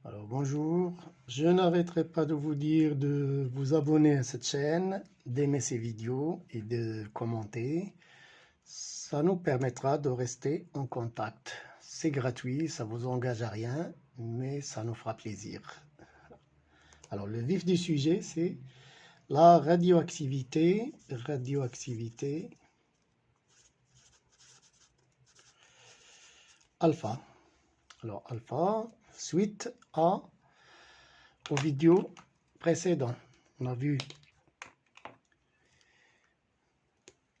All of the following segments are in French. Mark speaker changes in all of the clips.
Speaker 1: Alors bonjour, je n'arrêterai pas de vous dire de vous abonner à cette chaîne, d'aimer ces vidéos et de commenter. Ça nous permettra de rester en contact. C'est gratuit, ça vous engage à rien, mais ça nous fera plaisir. Alors le vif du sujet, c'est la radioactivité alpha. Alors alpha, suite aux vidéos précédentes. On a vu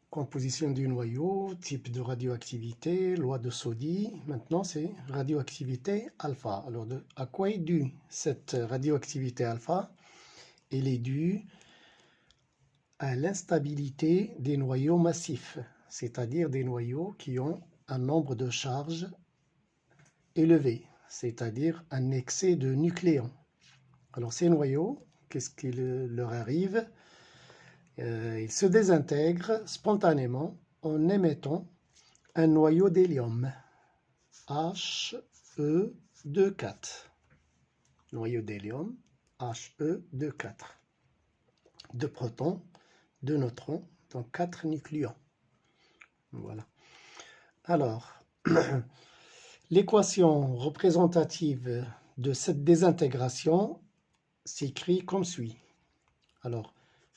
Speaker 1: composition du noyau, type de radioactivité, loi de Soddy. Maintenant, c'est radioactivité alpha. Alors, à quoi est due cette radioactivité alpha? Elle est due à l'instabilité des noyaux massifs, c'est-à-dire des noyaux qui ont un nombre de charges élevé, c'est-à-dire un excès de nucléons. Alors, ces noyaux, qu'est-ce qui leur arrive? Ils se désintègrent spontanément en émettant un noyau d'hélium, He2 4. Noyau d'hélium, He2 4. 2 protons, 2 neutrons, donc 4 nucléons. Voilà. Alors, l'équation représentative de cette désintégration s'écrit comme suit. Alors,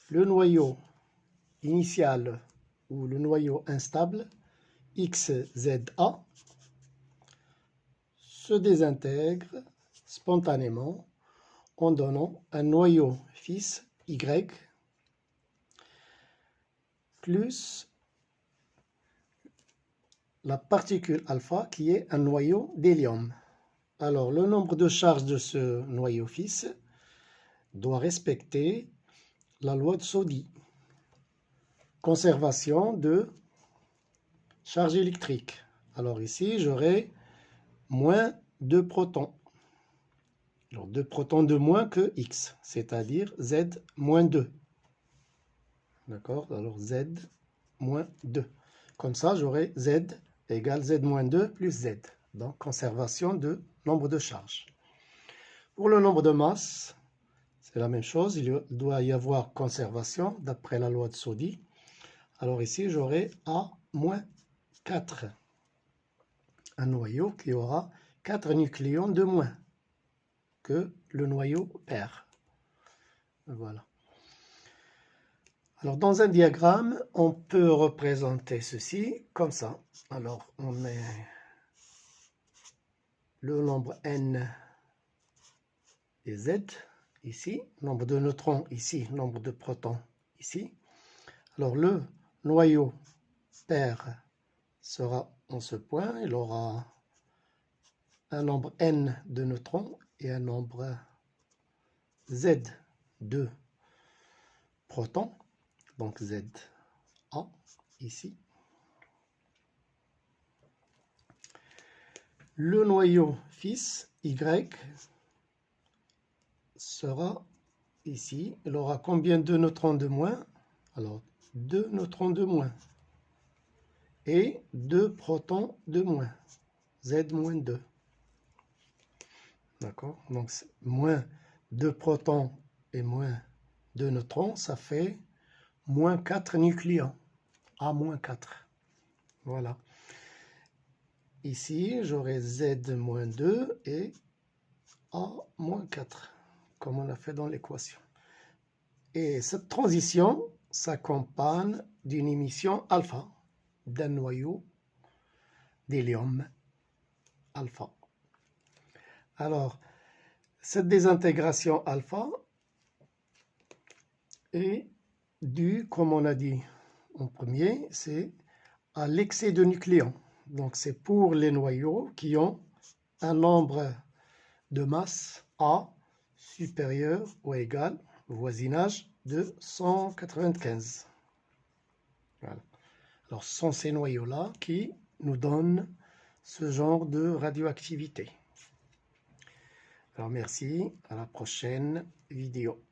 Speaker 1: le noyau initial ou le noyau instable, XZA, se désintègre spontanément en donnant un noyau fils Y plus la particule alpha qui est un noyau d'hélium. Alors, le nombre de charges de ce noyau fils doit respecter la loi de Soddy. Conservation de charge électrique. Alors ici, j'aurai moins 2 protons. Alors 2 protons de moins que X, c'est-à-dire Z moins 2. D'accord? Alors Z moins 2. Comme ça, j'aurai Z égale Z moins 2 plus Z. Donc, conservation de nombre de charges. Pour le nombre de masse, c'est la même chose. Il doit y avoir conservation d'après la loi de Soddy. Alors ici, j'aurai A moins 4. Un noyau qui aura 4 nucléons de moins que le noyau père. Voilà. Alors, dans un diagramme, on peut représenter ceci comme ça. Alors, on met le nombre n et z ici, nombre de neutrons ici, nombre de protons ici. Alors, le noyau père sera en ce point. Il aura un nombre n de neutrons et un nombre z de protons. Donc, Z A ici. Le noyau fils Y sera ici. Il aura combien de neutrons de moins? Alors, 2 neutrons de moins. Et 2 protons de moins. Z moins 2. D'accord? Donc, moins 2 protons et moins 2 neutrons, ça fait moins 4 nucléons. A moins 4. Voilà. Ici, j'aurai Z moins 2 et A moins 4, comme on l'a fait dans l'équation. Et cette transition s'accompagne d'une émission alpha, d'un noyau d'hélium alpha. Alors, cette désintégration alpha est due, comme on a dit en premier, c'est à l'excès de nucléons. Donc, c'est pour les noyaux qui ont un nombre de masse A supérieur ou égal au voisinage de 195. Voilà. Alors, ce sont ces noyaux-là qui nous donnent ce genre de radioactivité. Alors, merci, à la prochaine vidéo.